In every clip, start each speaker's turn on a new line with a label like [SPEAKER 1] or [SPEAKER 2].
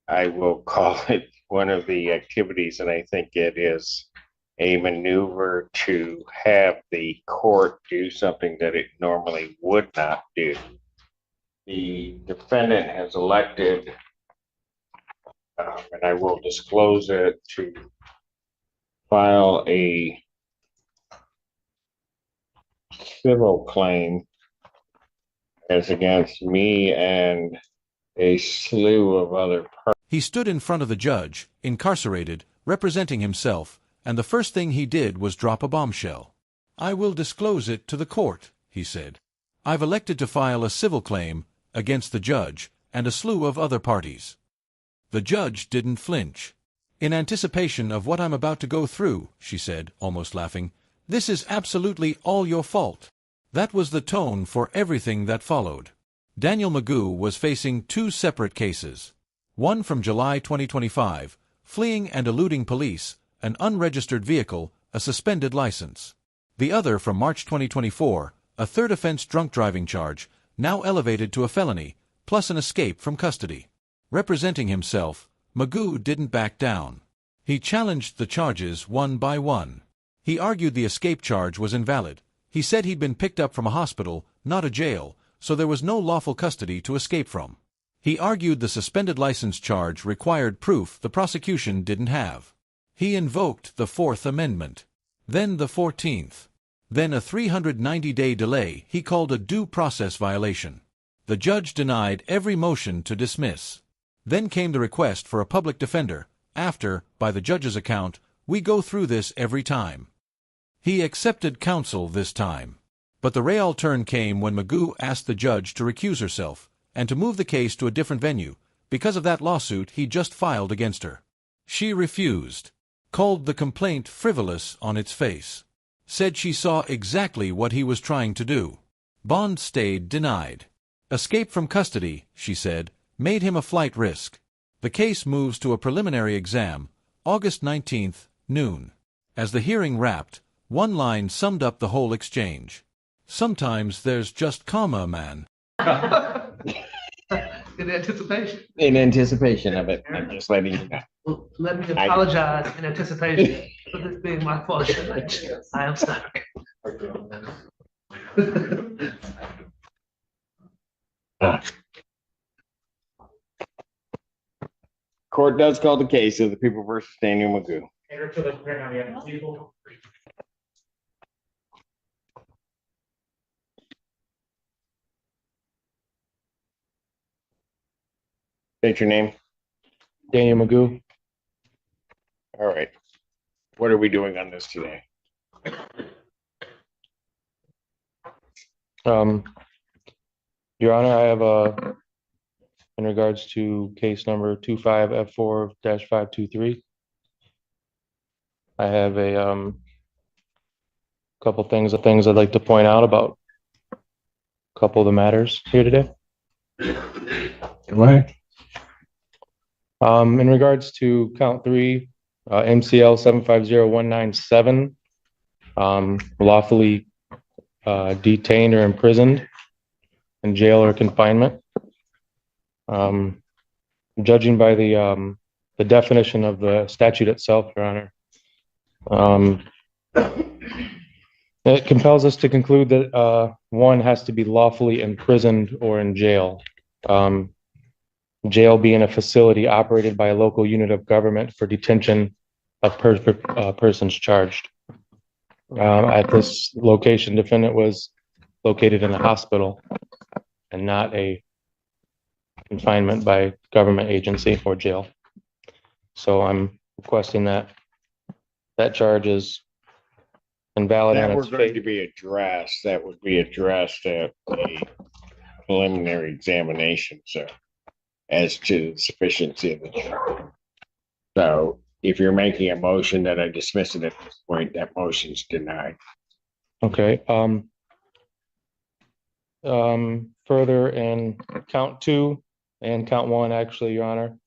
[SPEAKER 1] I will call it one of the activities, and I think it is a maneuver to have the court do something that it normally would not do. The defendant has elected, and I will disclose it, to file a civil claim as against me and a slew of other persons.
[SPEAKER 2] He stood in front of the judge, incarcerated, representing himself, and the first thing he did was drop a bombshell. "I will disclose it to the court," he said. "I've elected to file a civil claim against the judge and a slew of other parties." The judge didn't flinch. "In anticipation of what I'm about to go through," she said, almost laughing, "this is absolutely all your fault." That was the tone for everything that followed. Daniel Magoo was facing two separate cases. One from July 2025, fleeing and eluding police, an unregistered vehicle, a suspended license. The other from March 2024, a third offense drunk driving charge, now elevated to a felony, plus an escape from custody. Representing himself, Magoo didn't back down. He challenged the charges one by one. He argued the escape charge was invalid. He said he'd been picked up from a hospital, not a jail, so there was no lawful custody to escape from. He argued the suspended license charge required proof the prosecution didn't have. He invoked the Fourth Amendment. Then the 14th. Then a 390-day delay he called a due process violation. The judge denied every motion to dismiss. Then came the request for a public defender, after, by the judge's account, "We go through this every time." He accepted counsel this time. But the real turn came when Magoo asked the judge to recuse herself and to move the case to a different venue because of that lawsuit he just filed against her. She refused, called the complaint frivolous on its face, said she saw exactly what he was trying to do. Bond stayed denied. Escape from custody, she said, made him a flight risk. The case moves to a preliminary exam, August 19th, noon. As the hearing wrapped, one line summed up the whole exchange. "Sometimes there's just karma, man."
[SPEAKER 3] In anticipation.
[SPEAKER 1] In anticipation of it, I'm just letting you know.
[SPEAKER 3] Well, let me apologize in anticipation for this being my fault. I am sorry.
[SPEAKER 1] Court does call the case of the People versus Daniel Magoo. State your name.
[SPEAKER 4] Daniel Magoo.
[SPEAKER 1] All right. What are we doing on this today?
[SPEAKER 4] Your Honor, I have in regards to case number 25F4-523, I have a couple things I'd like to point out about a couple of the matters here today.
[SPEAKER 1] Right.
[SPEAKER 4] In regards to count 3, MCL 750197, lawfully detained or imprisoned in jail or confinement. Judging by the definition of the statute itself, Your Honor, it compels us to conclude that one has to be lawfully imprisoned or in jail. Jail being a facility operated by a local unit of government for detention of persons charged. At this location, defendant was located in a hospital and not a confinement by government agency or jail. So I'm requesting that charge is invalid on its face.
[SPEAKER 1] To be addressed. That would be addressed at a preliminary examination, sir, as to the sufficiency of the charge. So if you're making a motion that I dismiss it at this point, that motion's denied.
[SPEAKER 4] Okay. Further in count 2 and count 1, actually, Your Honor,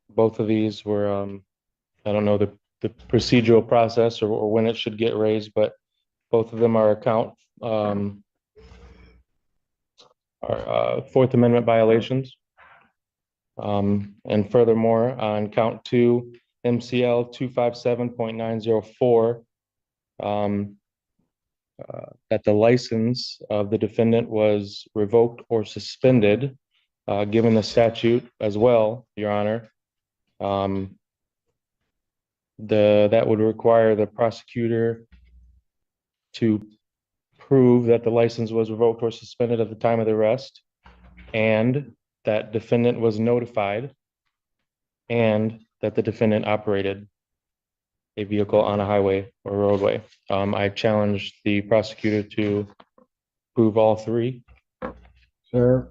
[SPEAKER 4] both of these were, I don't know the procedural process or when it should get raised, but both of them are Fourth Amendment violations. And furthermore, on count 2, MCL 257.904, that the license of the defendant was revoked or suspended, given the statute as well, Your Honor. That would require the prosecutor to prove that the license was revoked or suspended at the time of the arrest, and that defendant was notified, and that the defendant operated a vehicle on a highway or roadway. I challenge the prosecutor to prove all three.
[SPEAKER 1] Sir,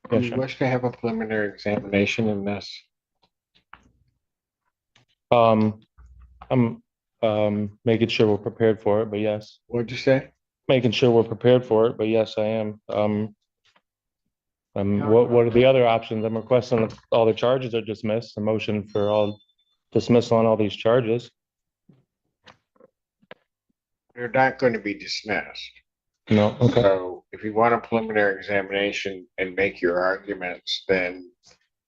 [SPEAKER 1] do
[SPEAKER 4] Yes,
[SPEAKER 1] you
[SPEAKER 4] sir.
[SPEAKER 1] wish to have a preliminary examination in this?
[SPEAKER 4] I'm making sure we're prepared for it, but yes.
[SPEAKER 1] What'd you say?
[SPEAKER 4] Making sure we're prepared for it, but yes, I am. What are the other options? I'm requesting that all the charges are dismissed, a motion for all dismissal on all these charges.
[SPEAKER 1] They're not going to be dismissed.
[SPEAKER 4] No, okay.
[SPEAKER 1] So if you want a preliminary examination and make your arguments, then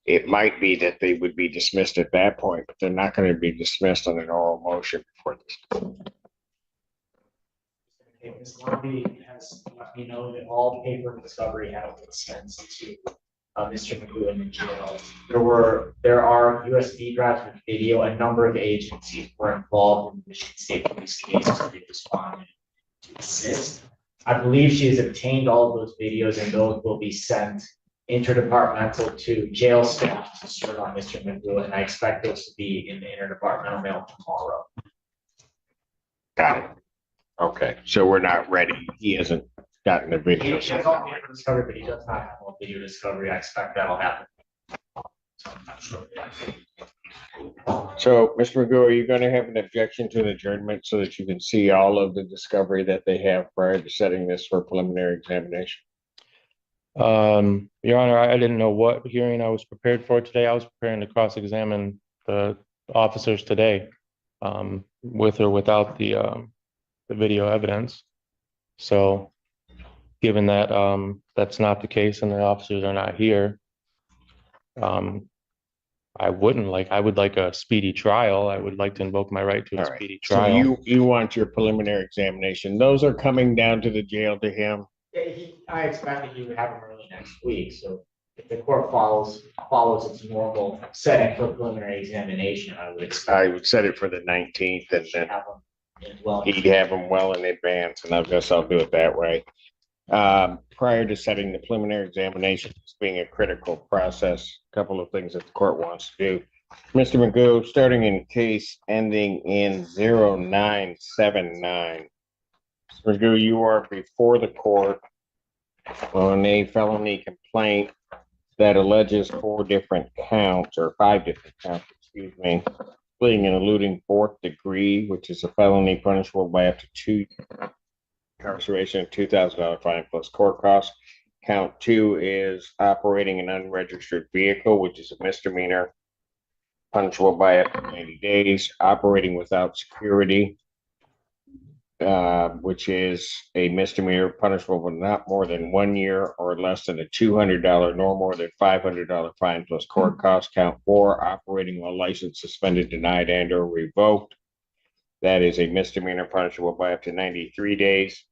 [SPEAKER 1] it might be that they would be dismissed at that point, but they're not going to be dismissed on an oral motion before this.
[SPEAKER 5] Okay, Ms. Lomby has let me know that all paper discovery has been sent to Mr. McGowan in jail. There are USB drives with video. A number of agencies were involved in the Michigan State Police case, so they responded to assist. I believe she has obtained all of those videos, and those will be sent interdepartmental to jail staff to serve on Mr. McGowan, and I expect those to be in the interdepartmental mail tomorrow.
[SPEAKER 1] Got it. Okay, so we're not ready. He hasn't gotten the
[SPEAKER 5] He
[SPEAKER 1] video.
[SPEAKER 5] has all paper discovery, but he does not have all video discovery. I expect that'll happen. So I'm not sure.
[SPEAKER 1] So, Mr. Magoo, are you going to have an objection to an adjournment so that you can see all of the discovery that they have prior to setting this for preliminary examination?
[SPEAKER 4] Your Honor, I didn't know what hearing I was prepared for today. I was preparing to cross-examine the officers today, with or without the video evidence. So given that that's not the case and the officers are not here, I would like a speedy trial. I would like to invoke my right to
[SPEAKER 1] All
[SPEAKER 4] a
[SPEAKER 1] right.
[SPEAKER 4] speedy
[SPEAKER 1] So
[SPEAKER 4] trial.
[SPEAKER 1] you want your preliminary examination. Those are coming down to the jail to him.
[SPEAKER 5] I expect that you would have them early next week, so if the court follows its normal setting for preliminary examination, I would expect.
[SPEAKER 1] I would set it for the 19th and then
[SPEAKER 5] have them in well.
[SPEAKER 1] he'd have them well in advance, and I guess I'll do it that way. Prior to setting the preliminary examination, it's being a critical process, a couple of things that the court wants to do. Mr. Magoo, starting in case ending in 0979. Mr. Magoo, you are before the court on a felony complaint that alleges 4 different counts, or 5 different counts, excuse me, fleeing and eluding 4th degree, which is a felony punishable by up to 2 incarceration, $2,000 fine plus court costs. Count 2 is operating an unregistered vehicle, which is a misdemeanor, punishable by up to 90 days. Operating without security, which is a misdemeanor, punishable with not more than 1 year or less than a $200 nor more than $500 fine plus court costs. Count 4, operating while license suspended, denied, and or revoked. That is a misdemeanor, punishable by up to 93 days.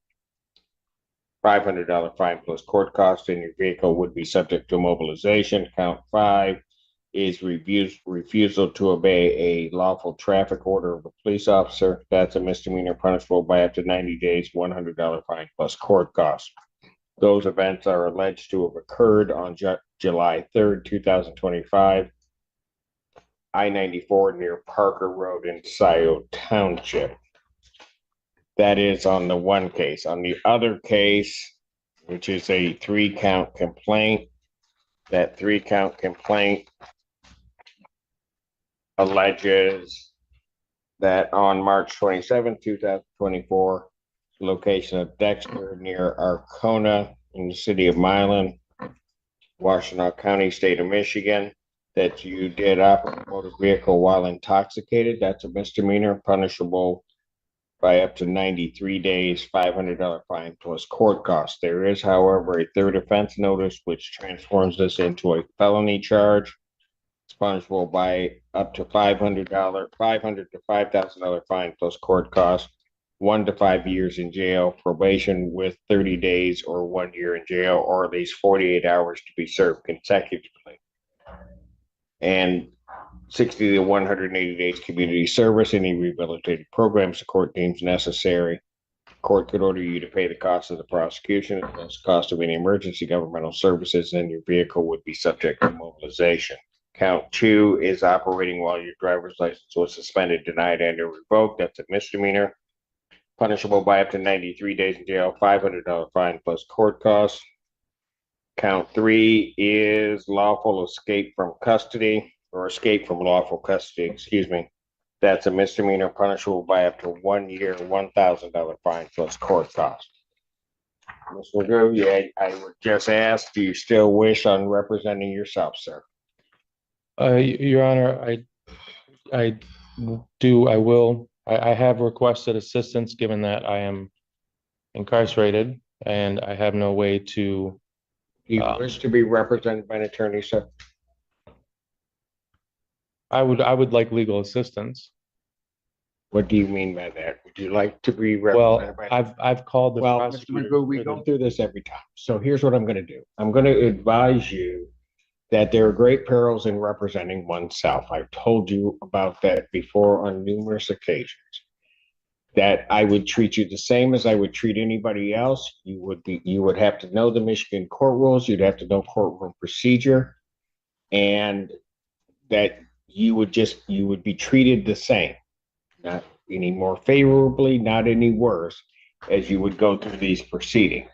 [SPEAKER 1] $500 fine plus court costs, and your vehicle would be subject to immobilization. Count 5 is refusal to obey a lawful traffic order of a police officer. That's a misdemeanor, punishable by up to 90 days, $100 fine plus court costs. Those events are alleged to have occurred on July 3rd, 2025, I-94 near Parker Road in Scioto Township. That is on the one case. On the other case, which is a 3-count complaint, that 3-count complaint alleges that on March 27, 2024, location of Dexter near Arcona in the city of Milan, Washtenaw County, state of Michigan, that you did operate a motor vehicle while intoxicated. That's a misdemeanor, punishable by up to 93 days, $500 fine plus court costs. There is, however, a third offense notice which transforms this into a felony charge. punishable by up to $500, $500 to $5,000 fine plus court costs, 1 to 5 years in jail, probation with 30 days or 1 year in jail, or at least 48 hours to be served consecutively. And 60 to 180 days community service, any rehabilitative programs the court deems necessary. Court could order you to pay the cost of the prosecution, plus cost of any emergency governmental services, and your vehicle would be subject to mobilization. Count 2 is operating while your driver's license was suspended, denied, and or revoked. That's a misdemeanor, punishable by up to 93 days in jail, $500 fine plus court costs. Count 3 is lawful escape from custody or escape from lawful custody, excuse me. That's a misdemeanor, punishable by up to 1 year, $1,000 fine plus court costs. Mr. Magoo, yeah, I would just ask, do you still wish on representing yourself, sir?
[SPEAKER 4] Your Honor, I do, I will. I have requested assistance given that I am incarcerated and I have no way to.
[SPEAKER 1] Do you wish to be represented by an attorney, sir?
[SPEAKER 4] I would like legal assistance.
[SPEAKER 1] What do you mean by that? Would you like to be
[SPEAKER 4] Well,
[SPEAKER 1] represented by?
[SPEAKER 4] I've called the
[SPEAKER 1] Well, Mr.
[SPEAKER 4] prosecutor.
[SPEAKER 1] Magoo, we go through this every time. So here's what I'm going to do. I'm going to advise you that there are great perils in representing oneself. I've told you about that before on numerous occasions. That I would treat you the same as I would treat anybody else. You would have to know the Michigan court rules. You'd have to know courtroom procedure, and that you would be treated the same, not any more favorably, not any worse, as you would go through these proceedings.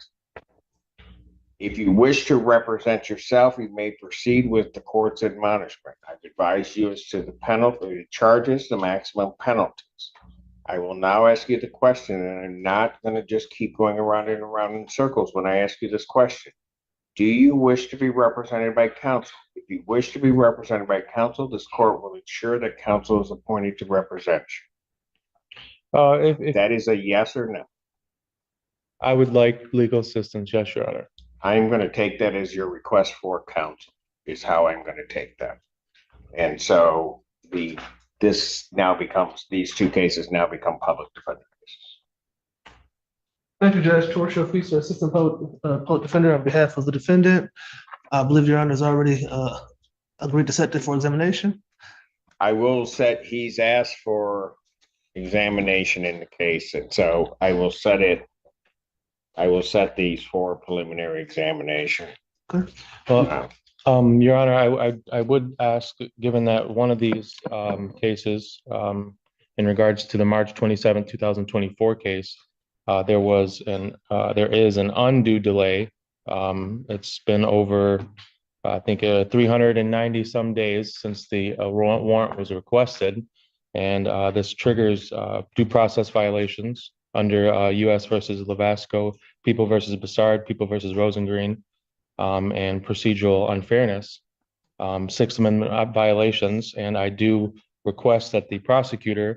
[SPEAKER 1] If you wish to represent yourself, you may proceed with the court's admonishment. I've advised you as to the penalty, the charges, the maximum penalties. I will now ask you the question, and I'm not going to just keep going around and around in circles when I ask you this question. Do you wish to be represented by counsel? If you wish to be represented by counsel, this court will ensure that counsel is appointed to represent you.
[SPEAKER 4] If
[SPEAKER 1] That is a yes or no.
[SPEAKER 4] I would like legal assistance, yes, Your Honor.
[SPEAKER 1] I'm going to take that as your request for counsel, is how I'm going to take that. And so these two cases now become public defender cases.
[SPEAKER 3] Thank you, Judge Torsia, Feaster, Assistant Public Defender on behalf of the defendant. I believe Your Honor has already agreed to set it for examination.
[SPEAKER 1] I will set, he's asked for examination in the case, and so I will set these for preliminary examination.
[SPEAKER 3] Okay.
[SPEAKER 4] Well, Your Honor, I would ask, given that one of these cases, in regards to the March 27, 2024 case, there is an undue delay. It's been over, I think, 390 some days since the warrant was requested, and this triggers due process violations under U.S. versus Levasco, People versus Bassard, People versus Rosengreen, and procedural unfairness, Sixth Amendment violations, and I do request that the prosecutor